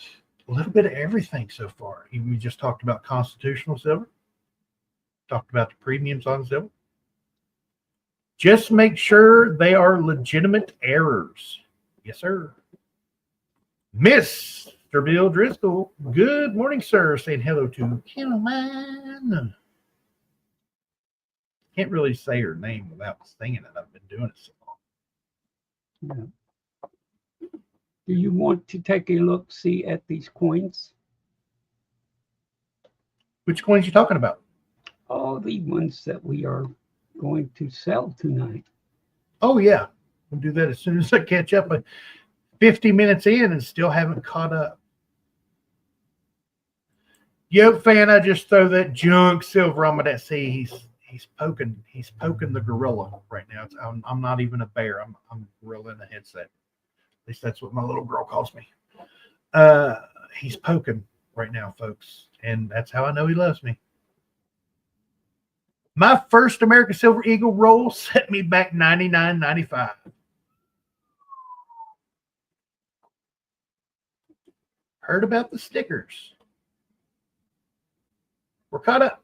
a little bit of everything so far. We just talked about constitutional silver. Talked about the premiums on silver. Just make sure they are legitimate errors. Yes, sir. Mr. Bill Driscoll, good morning, sir. Saying hello to Kennelman. Can't really say her name without singing it. I've been doing it so long. Yeah. Do you want to take a look, see at these coins? Which coins you talking about? All the ones that we are going to sell tonight. Oh, yeah. We'll do that as soon as I catch up. But 50 minutes in and still haven't caught up. Yep, fan, I just throw that junk silver on my that. See, he's poking the gorilla right now. I'm not even a bear. I'm gorilla in a headset. At least that's what my little girl calls me. He's poking right now, folks, and that's how I know he loves me. My first American Silver Eagle roll set me back $99.95. Heard about the stickers. We're caught up.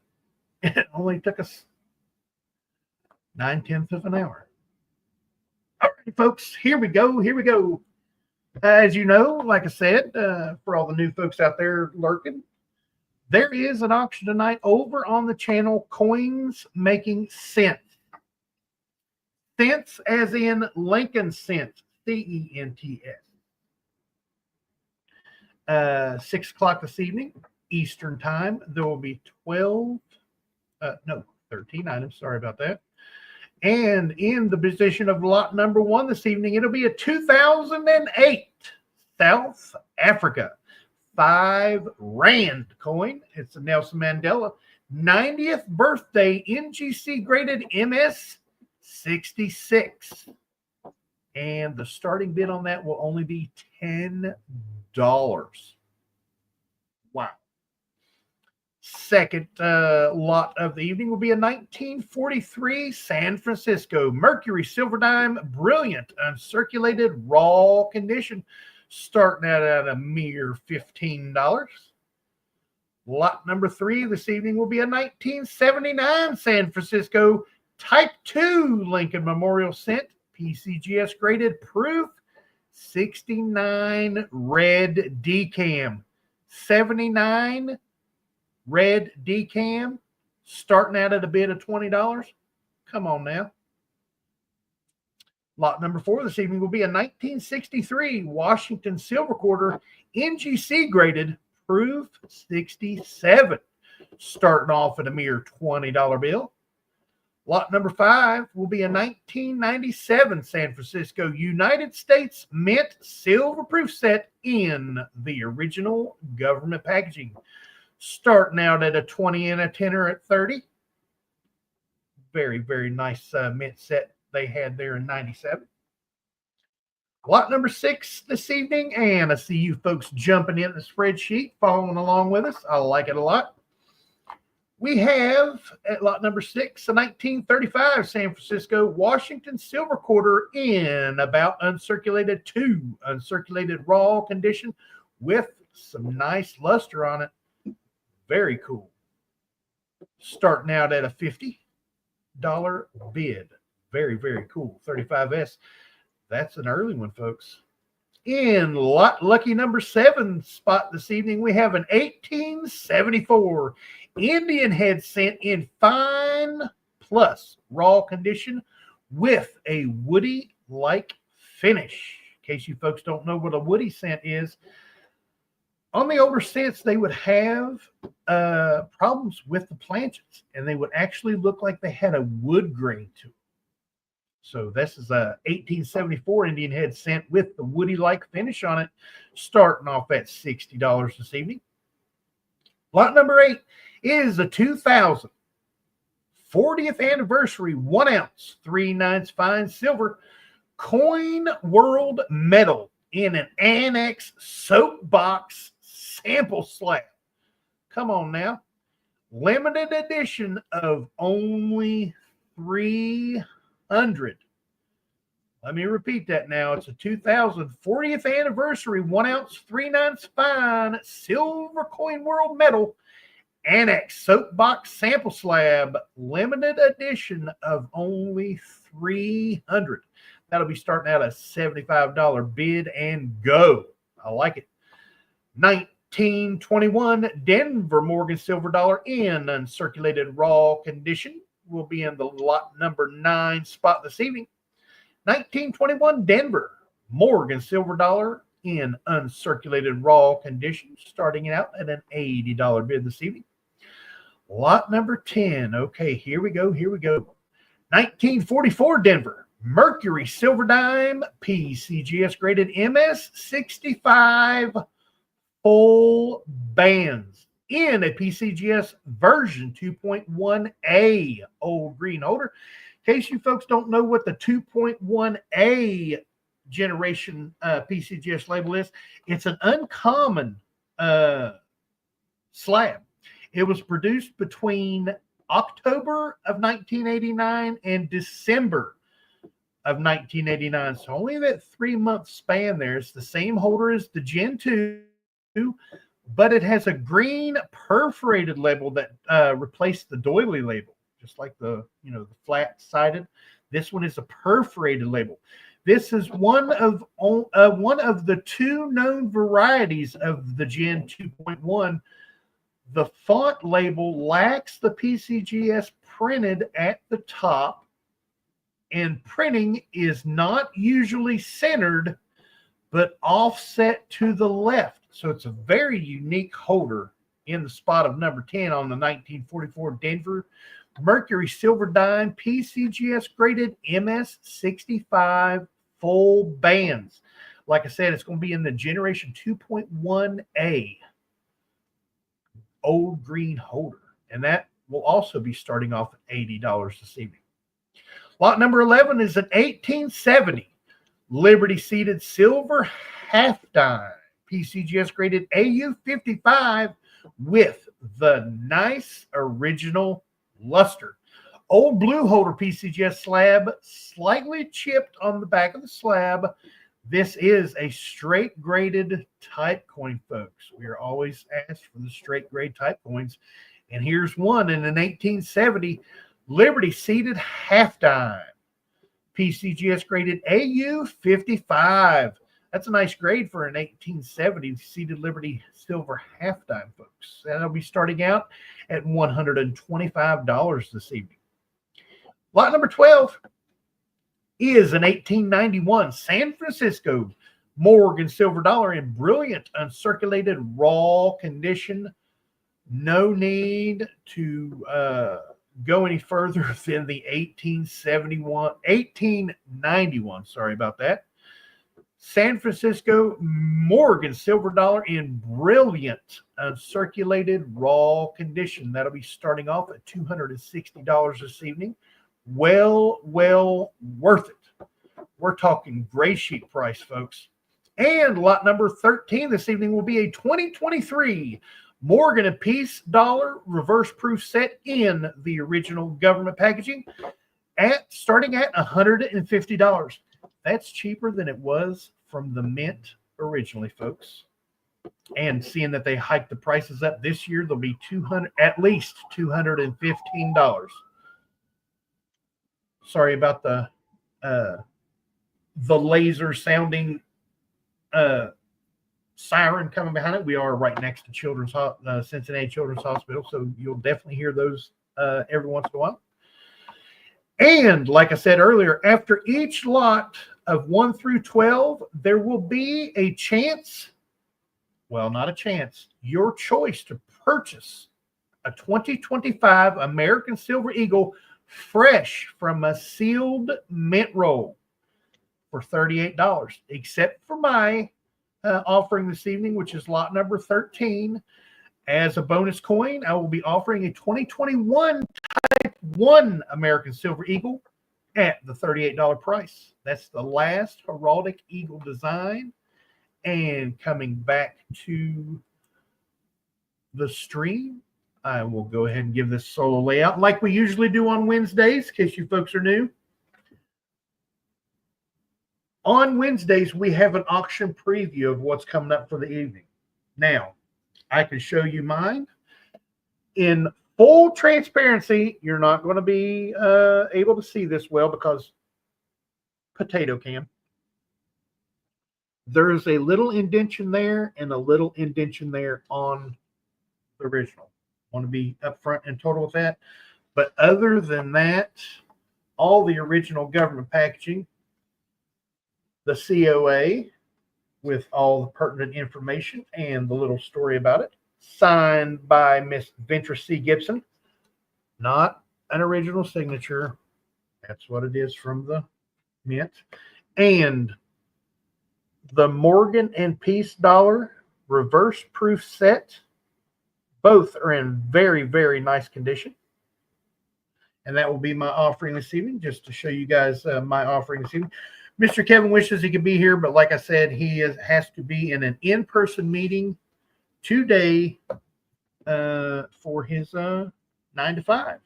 It only took us 9/10 of an hour. All right, folks, here we go. Here we go. As you know, like I said, for all the new folks out there lurking, there is an auction tonight over on the channel Coins Making Sense. Cents as in Lincoln cents, CENTS. 6 o'clock this evening, Eastern time. There will be 13 items. Sorry about that. And in the position of lot number 1 this evening, it'll be a 2008 South Africa 5 Rand coin. It's a Nelson Mandela 90th birthday NGC graded MS 66. And the starting bid on that will only be $10. Wow. Second lot of the evening will be a 1943 San Francisco Mercury Silver Dime Brilliant Uncirculated Raw Condition, starting out at a mere $15. Lot number 3 this evening will be a 1979 San Francisco Type 2 Lincoln Memorial Cent, PCGS graded proof, 69 red decam, 79 red decam, starting out at a bid of $20. Come on now. Lot number 4 this evening will be a 1963 Washington Silver Quarter NGC graded proof 67, starting off at a mere $20 bill. Lot number 5 will be a 1997 San Francisco United States Mint Silver Proof set in the original government packaging, starting out at a 20 and a tenner at 30. Very, very nice mint set they had there in 97. Lot number 6 this evening, and I see you folks jumping in the spreadsheet, following along with us. I like it a lot. We have at lot number 6 a 1935 San Francisco Washington Silver Quarter in about uncirculated 2 uncirculated raw condition with some nice luster on it. Very cool. Starting out at a $50 bid. Very, very cool. 35S. That's an early one, folks. In lot lucky number 7 spot this evening, we have an 1874 Indian head cent in fine plus raw condition with a woody-like finish. In case you folks don't know what a woody cent is, on the older cents, they would have problems with the planchets, and they would actually look like they had a wood grain to them. So this is a 1874 Indian head cent with the woody-like finish on it, starting off at $60 this evening. Lot number 8 is a 2000 40th anniversary 1 ounce 3/9 fine silver Coin World medal in an annex soapbox sample slab. Come on now. Limited edition of only 300. Let me repeat that now. It's a 2000 40th anniversary 1 ounce 3/9 fine silver Coin World medal annex soapbox sample slab, limited edition of only 300. That'll be starting out a $75 bid and go. I like it. 1921 Denver Morgan silver dollar in uncirculated raw condition will be in the lot number 9 spot this evening. 1921 Denver Morgan silver dollar in uncirculated raw condition, starting out at an $80 bid this evening. Lot number 10. Okay, here we go. Here we go. 1944 Denver Mercury Silver Dime PCGS graded MS 65 full bands. in a PCGS version 2.1A old green holder. In case you folks don't know what the 2.1A generation PCGS label is, it's an uncommon slab. It was produced between October of 1989 and December of 1989. So only that 3-month span there. It's the same holder as the Gen 2, but it has a green perforated label that replaced the doily label, just like the the flat-sided. This one is a perforated label. This is one of the 2 known varieties of the Gen 2.1. The font label lacks the PCGS printed at the top, and printing is not usually centered, but offset to the left. So it's a very unique holder in the spot of number 10 on the 1944 Denver Mercury Silver Dime PCGS graded MS65 full bands. Like I said, it's going to be in the Generation 2.1A old green holder, and that will also be starting off at $80 this evening. Lot number 11 is an 1870 Liberty seated silver half dime PCGS graded AU55 with the nice original luster. Old blue holder PCGS slab, slightly chipped on the back of the slab. This is a straight graded type coin, folks. We are always asked for the straight grade type coins. And here's one in an 1870 Liberty seated half dime. PCGS graded AU55. That's a nice grade for an 1870 seated Liberty silver half dime, folks. That'll be starting out at $125 this evening. Lot number 12 is an 1891 San Francisco Morgan silver dollar in brilliant uncirculated raw condition. No need to go any further than the 1891, sorry about that. San Francisco Morgan silver dollar in brilliant uncirculated raw condition. That'll be starting off at $260 this evening. Well worth it. We're talking gray sheet price, folks. And lot number 13 this evening will be a 2023 Morgan and Peace dollar reverse proof set in the original government packaging starting at $150. That's cheaper than it was from the mint originally, folks. And seeing that they hiked the prices up this year, they'll be at least $215. Sorry about the laser sounding siren coming behind it. We are right next to Cincinnati Children's Hospital, so you'll definitely hear those every once in a while. And like I said earlier, after each lot of 1 through 12, there will be a chance, well, not a chance, your choice to purchase a 2025 American Silver Eagle fresh from a sealed mint roll for $38, except for my offering this evening, which is lot number 13. As a bonus coin, I will be offering a 2021 Type 1 American Silver Eagle at the $38 price. That's the last heraldic eagle design. And coming back to the stream, I will go ahead and give this solo layout like we usually do on Wednesdays, in case you folks are new. On Wednesdays, we have an auction preview of what's coming up for the evening. Now, I can show you mine. In full transparency, you're not going to be able to see this well because potato can. There's a little indentation there and a little indentation there on the original. Want to be upfront and total with that. But other than that, all the original government packaging, the COA with all the pertinent information and the little story about it, signed by Miss Ventura C. Gibson. Not an original signature. That's what it is from the mint. And the Morgan and Peace dollar reverse proof set Both are in very, very nice condition. And that will be my offering this evening, just to show you guys my offering this evening. Mr. Kevin wishes he could be here, but like I said, he has to be in an in-person meeting today for his 9 to 5.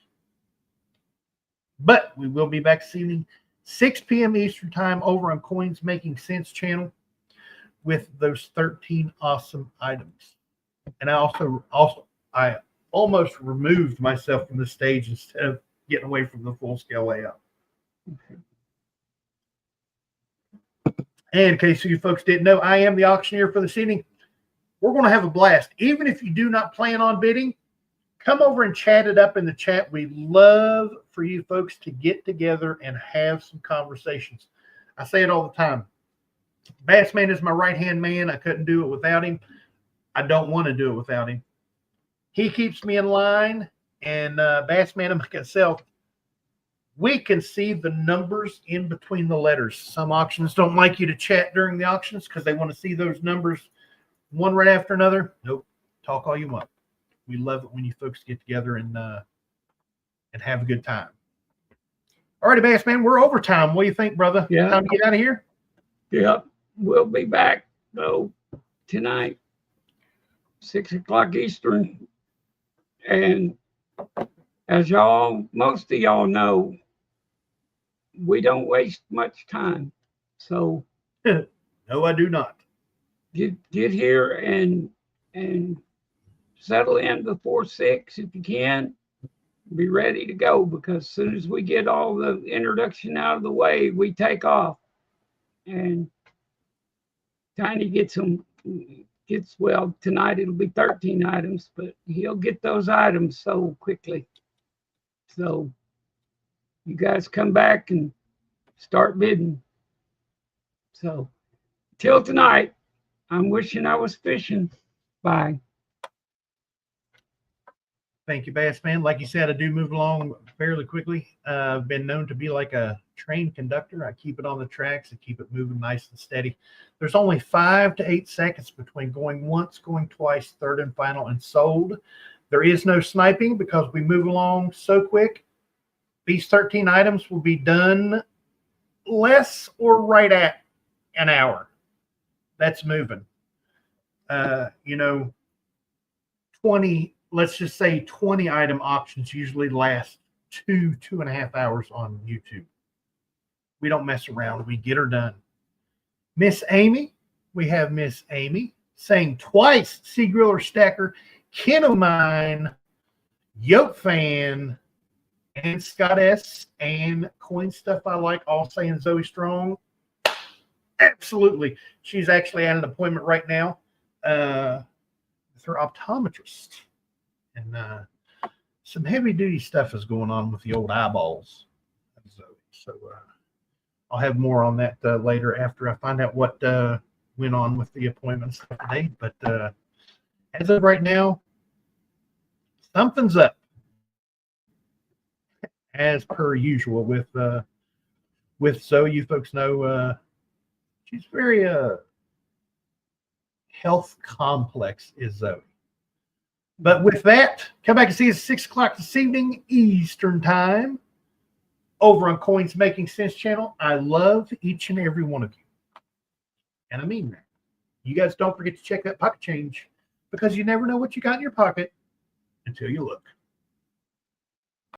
But we will be back this evening, 6 p.m. Eastern time, over on Coins Making Sense channel with those 13 awesome items. And I almost removed myself from the stage instead of getting away from the full scale layout. Okay. And in case you folks didn't know, I am the auctioneer for this evening. We're going to have a blast. Even if you do not plan on bidding, come over and chat it up in the chat. We love for you folks to get together and have some conversations. I say it all the time. Bassman is my right-hand man. I couldn't do it without him. I don't want to do it without him. He keeps me in line, and Bassman and myself, we can see the numbers in between the letters. Some auctions don't like you to chat during the auctions because they want to see those numbers one right after another. Nope. Talk all you want. We love it when you folks get together and have a good time. All righty, Bassman, we're overtime. What do you think, brother? Yeah. Time to get out of here? Yep. We'll be back, though, tonight, 6 o'clock Eastern. And as most of y'all know, we don't waste much time. So no, I do not. Get here and settle in before 6 if you can. Be ready to go, because as soon as we get all the introduction out of the way, we take off. And Tiny well, tonight it'll be 13 items, but he'll get those items so quickly. So you guys come back and start bidding. So till tonight, I'm wishing I was fishing. Bye. Thank you, Bassman. Like you said, I do move along fairly quickly. I've been known to be like a train conductor. I keep it on the tracks and keep it moving nice and steady. There's only 5 to 8 seconds between going once, going twice, third and final, and sold. There is no sniping because we move along so quick. These 13 items will be done less or right at an hour. That's moving. 20, let's just say 20 item auctions usually last 2.5 hours on YouTube. We don't mess around. We get her done. Miss Amy, we have Miss Amy saying twice, Cgriller Stacker, kin of mine, Yoke fan, and Scott S, and Coin Stuff I Like, all saying Zoey Strong. Absolutely. She's actually at an appointment right now with her optometrist. And some heavy-duty stuff is going on with the old eyeballs of Zoey. So I'll have more on that later after I find out what went on with the appointment stuff today. But as of right now, something's up, as per usual with Zoey. You folks know she's very health complex is Zoey. But with that, come back and see us 6 o'clock this evening Eastern time over on Coins Making Sense channel. I love each and every one of you, and I mean that. You guys don't forget to check that pocket change, because you never know what you got in your pocket until you look.